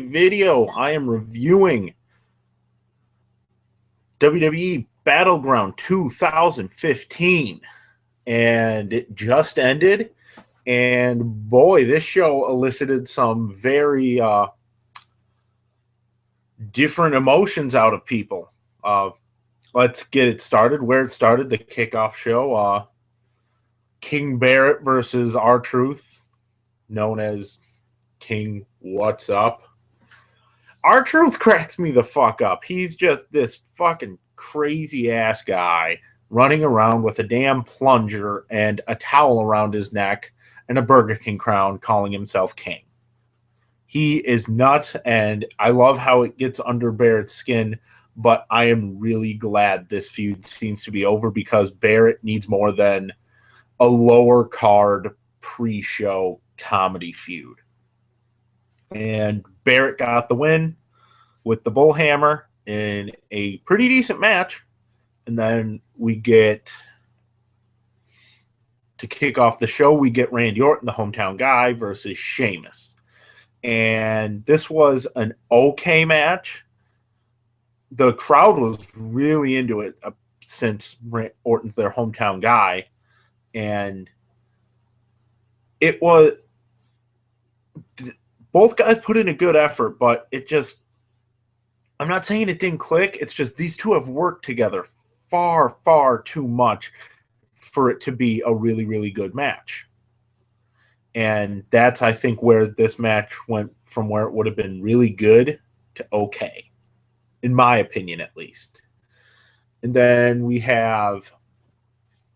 video. I am reviewing WWE Battleground 2015, and it just ended. And boy, this show elicited some very different emotions out of people. Let's get it started. Where it started, the kickoff show. King Barrett versus R-Truth, known as King What's Up. R-Truth cracks me the fuck up. He's just this fucking crazy-ass guy running around with a damn plunger and a towel around his neck and a Burger King crown calling himself king. He is nuts, and I love how it gets under Barrett's skin, but I am really glad this feud seems to be over because Barrett needs more than a lower card pre-show comedy feud. And Barrett got the win with the bullhammer in a pretty decent match. And then we get, to kick off the show, we get Randy Orton, the hometown guy, versus Sheamus. And this was an okay match. The crowd was really into it since Orton's their hometown guy. And it was, both guys put in a good effort, but it just, I'm not saying it didn't click. It's just these two have worked together far, far too much for it to be a really, really good match. And that's, I think, where this match went from where it would have been really good to okay, in my opinion, at least. And then we have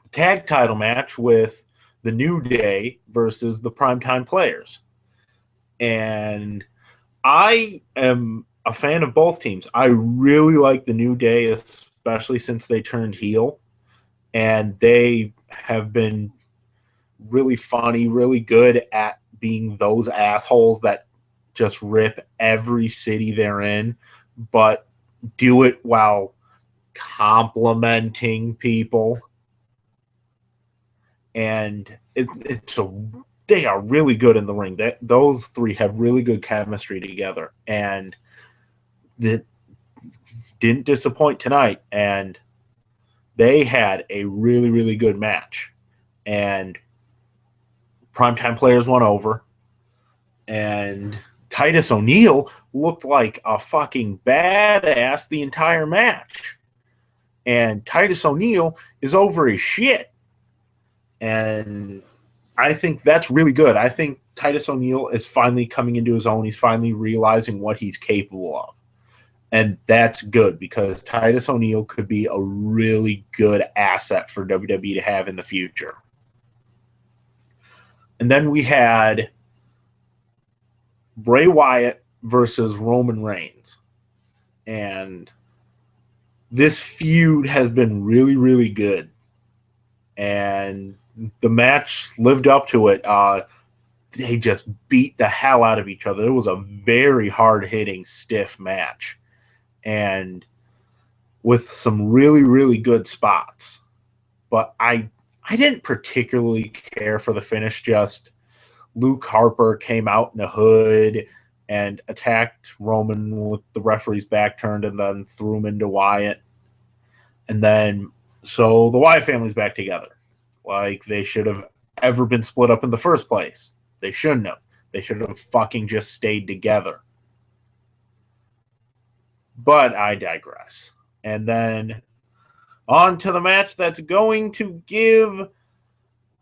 the tag title match with the New Day versus the Primetime Players. And I am a fan of both teams. I really like the New Day, especially since they turned heel. And they have been really funny, really good at being those assholes that just rip every city they're in, but do it while complimenting people. And they are really good in the ring. Those three have really good chemistry together, and it didn't disappoint tonight. And they had a really, really good match. And Primetime Players won over. And Titus O'Neil looked like a fucking badass the entire match. And Titus O'Neil is over his shit. And I think that's really good. I think Titus O'Neil is finally coming into his own. He's finally realizing what he's capable of. And that's good because Titus O'Neil could be a really good asset for WWE to have in the future. And then we had Bray Wyatt versus Roman Reigns. And this feud has been really, really good. And the match lived up to it. They just beat the hell out of each other. It was a very hard-hitting, stiff match. And with some really, really good spots. But I didn't particularly care for the finish. Just Luke Harper came out in a hood and attacked Roman with the referee's back turned and then threw him into Wyatt. And then, so the Wyatt family's back together. Like they should have ever been split up in the first place. They shouldn't have. They should have fucking just stayed together. But I digress. And then on to the match that's going to give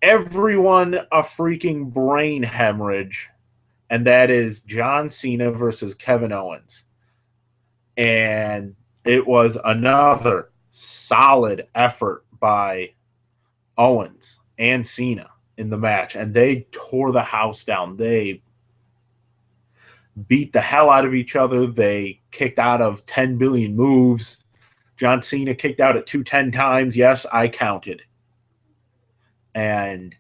everyone a freaking brain hemorrhage. And that is John Cena versus Kevin Owens. And it was another solid effort by Owens and Cena in the match. And they tore the house down. They beat the hell out of each other. They kicked out of 10 billion moves. John Cena kicked out at 210 times. Yes, I counted. And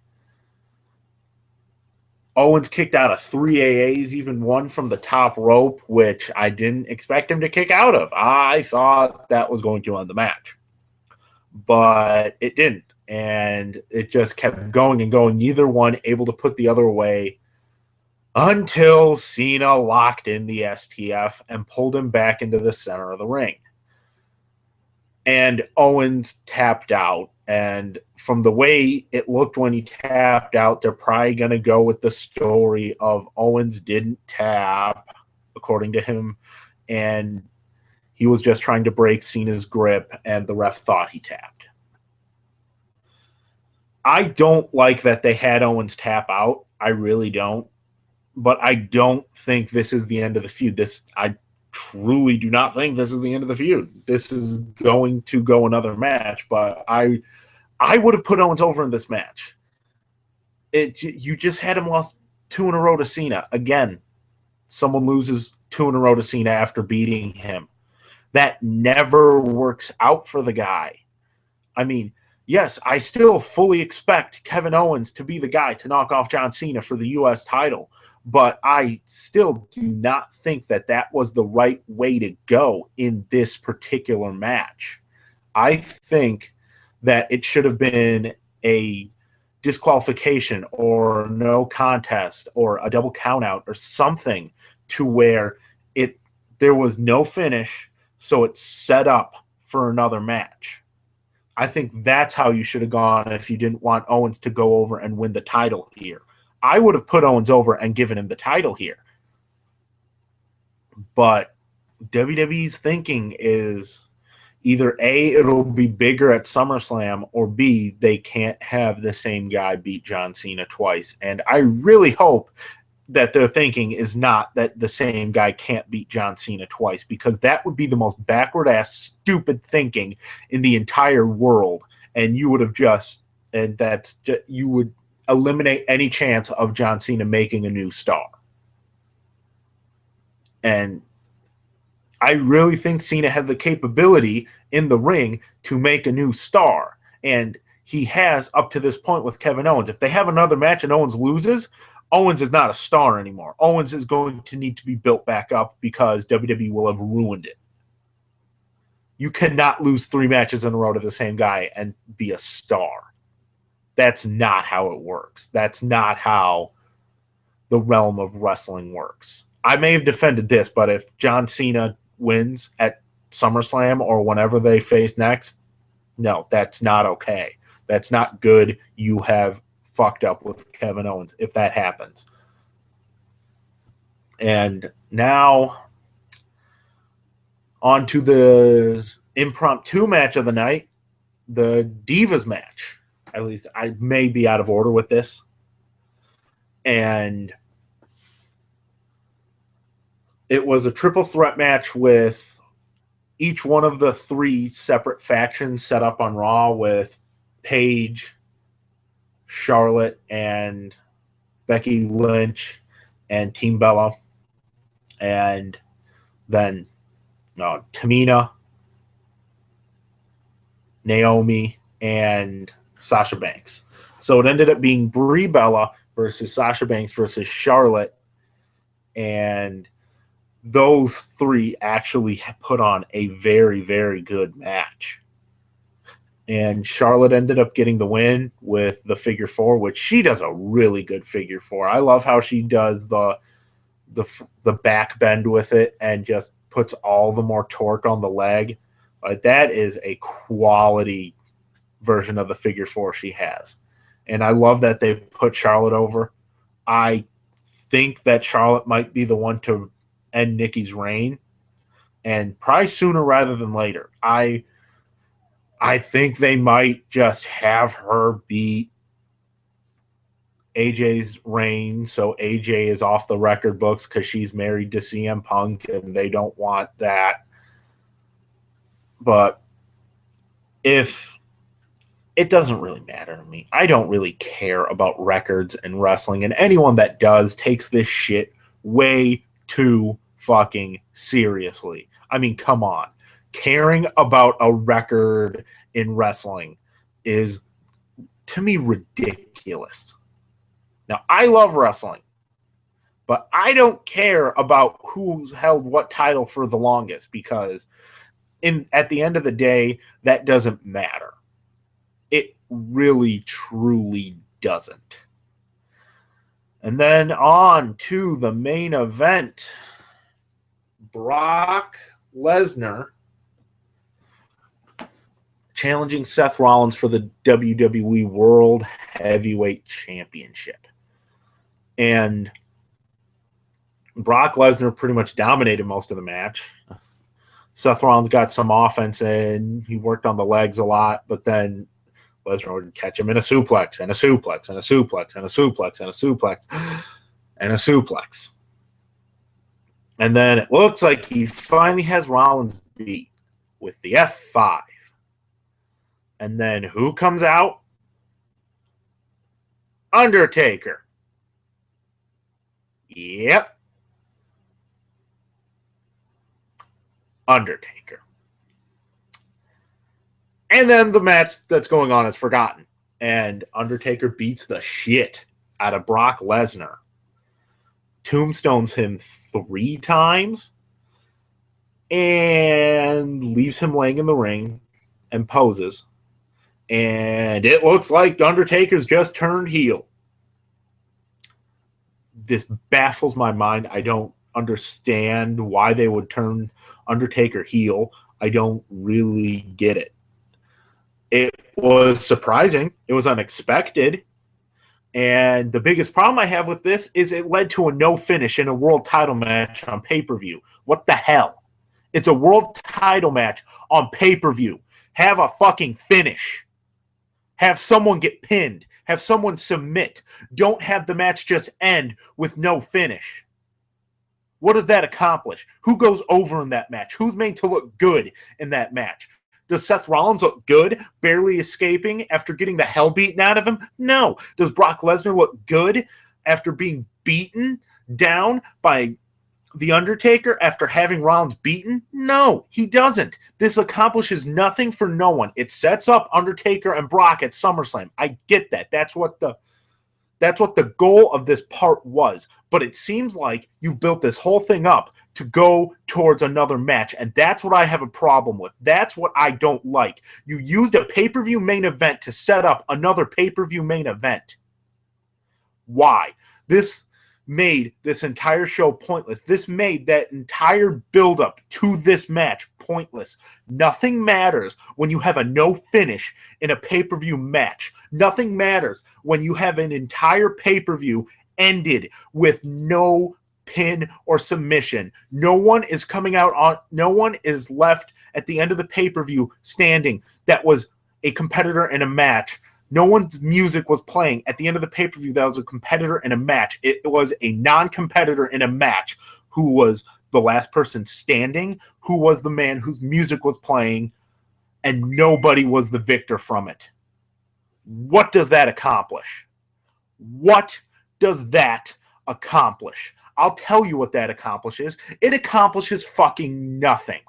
Owens kicked out of 3 AAs, even one from the top rope, which I didn't expect him to kick out of. I thought that was going to end the match. But it didn't. And it just kept going and going. Neither one able to put the other away until Cena locked in the STF and pulled him back into the center of the ring. And Owens tapped out. And from the way it looked when he tapped out, they're probably going to go with the story of Owens didn't tap, according to him, and he was just trying to break Cena's grip, and the ref thought he tapped. I don't like that they had Owens tap out. I really don't. But I don't think this is the end of the feud. I truly do not think this is the end of the feud. This is going to go another match, but I would have put Owens over in this match. You just had him lost 2 in a row to Cena. Again, someone loses 2 in a row to Cena after beating him. That never works out for the guy. I mean, yes, I still fully expect Kevin Owens to be the guy to knock off John Cena for the U.S. title, but I still do not think that that was the right way to go in this particular match. I think that it should have been a disqualification or no contest or a double countout or something to where there was no finish, so it's set up for another match. I think that's how you should have gone if you didn't want Owens to go over and win the title here. I would have put Owens over and given him the title here. But WWE's thinking is either A, it'll be bigger at SummerSlam, or B, they can't have the same guy beat John Cena twice. And I really hope that their thinking is not that the same guy can't beat John Cena twice, because that would be the most backward-ass, stupid thinking in the entire world. And you would have you would eliminate any chance of John Cena making a new star. And I really think Cena has the capability in the ring to make a new star. And he has up to this point with Kevin Owens. If they have another match and Owens loses, Owens is not a star anymore. Owens is going to need to be built back up because WWE will have ruined it. You cannot lose 3 matches in a row to the same guy and be a star. That's not how it works. That's not how the realm of wrestling works. I may have defended this, but if John Cena wins at SummerSlam or whenever they face next, no, that's not okay. That's not good. You have fucked up with Kevin Owens if that happens. And now on to the impromptu match of the night, the Divas match. At least I may be out of order with this. And it was a triple threat match with each one of the 3 separate factions set up on Raw with Paige, Charlotte, and Becky Lynch and Team Bella. And then Tamina, Naomi, and Sasha Banks. So it ended up being Brie Bella versus Sasha Banks versus Charlotte. And those 3 actually put on a very, very good match. And Charlotte ended up getting the win with the figure 4, which she does a really good figure 4. I love how she does the back bend with it and just puts all the more torque on the leg. That is a quality version of the figure 4 she has. And I love that they put Charlotte over. I think that Charlotte might be the one to end Nikki's reign, and probably sooner rather than later. I think they might just have her beat AJ's reign, so AJ is off the record books because she's married to CM Punk, and they don't want that. But if it doesn't really matter to me. I don't really care about records and wrestling, and anyone that does takes this shit way too fucking seriously. I mean, come on. Caring about a record in wrestling is, to me, ridiculous. Now, I love wrestling, but I don't care about who's held what title for the longest, because at the end of the day, that doesn't matter. It really, truly doesn't. And then on to the main event. Brock Lesnar challenging Seth Rollins for the WWE World Heavyweight Championship. And Brock Lesnar pretty much dominated most of the match. Seth Rollins got some offense in. He worked on the legs a lot, but then Lesnar would catch him in a suplex, and a suplex, and a suplex, and a suplex, and a suplex, and a suplex. And then it looks like he finally has Rollins beat with the F5. And then who comes out? Undertaker. Yep. Undertaker. And then the match that's going on is forgotten. And Undertaker beats the shit out of Brock Lesnar. Tombstones him 3 times. And leaves him laying in the ring and poses. And it looks like Undertaker's just turned heel. This baffles my mind. I don't understand why they would turn Undertaker heel. I don't really get it. It was surprising. It was unexpected. And the biggest problem I have with this is it led to a no finish in a world title match on pay-per-view. What the hell? It's a world title match on pay-per-view. Have a fucking finish. Have someone get pinned. Have someone submit. Don't have the match just end with no finish. What does that accomplish? Who goes over in that match? Who's made to look good in that match? Does Seth Rollins look good, barely escaping after getting the hell beaten out of him? No. Does Brock Lesnar look good after being beaten down by The Undertaker after having Rollins beaten? No, he doesn't. This accomplishes nothing for no one. It sets up Undertaker and Brock at SummerSlam. I get that. That's what the goal of this part was. But it seems like you've built this whole thing up to go towards another match, and that's what I have a problem with. That's what I don't like. You used a pay-per-view main event to set up another pay-per-view main event. Why? This made this entire show pointless. This made that entire build-up to this match pointless. Nothing matters when you have a no finish in a pay-per-view match. Nothing matters when you have an entire pay-per-view ended with no pin or submission. No one is coming out on, no one is left at the end of the pay-per-view standing that was a competitor in a match. No one's music was playing at the end of the pay-per-view that was a competitor in a match. It was a non-competitor in a match who was the last person standing, who was the man whose music was playing, and nobody was the victor from it. What does that accomplish? What does that accomplish? I'll tell you what that accomplishes. It accomplishes fucking nothing.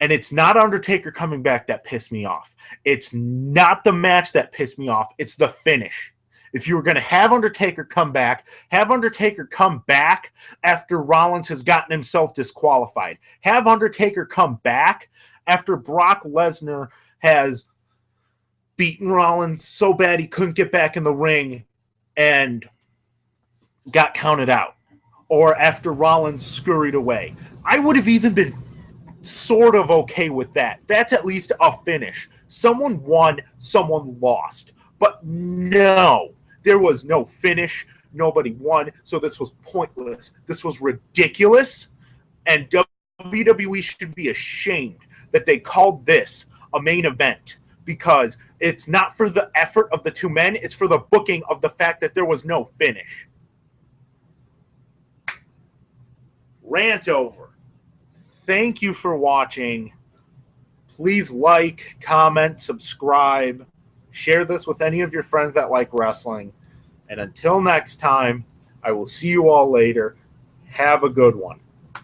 And it's not Undertaker coming back that pissed me off. It's not the match that pissed me off. It's the finish. If you were going to have Undertaker come back, have Undertaker come back after Rollins has gotten himself disqualified. Have Undertaker come back after Brock Lesnar has beaten Rollins so bad he couldn't get back in the ring and got counted out. Or after Rollins scurried away. I would have even been sort of okay with that. That's at least a finish. Someone won, someone lost. But no, there was no finish. Nobody won. So this was pointless. This was ridiculous. And WWE should be ashamed that they called this a main event, because it's not for the effort of the two men. It's for the booking of the fact that there was no finish. Rant over. Thank you for watching. Please like, comment, subscribe. Share this with any of your friends that like wrestling. And until next time, I will see you all later. Have a good one.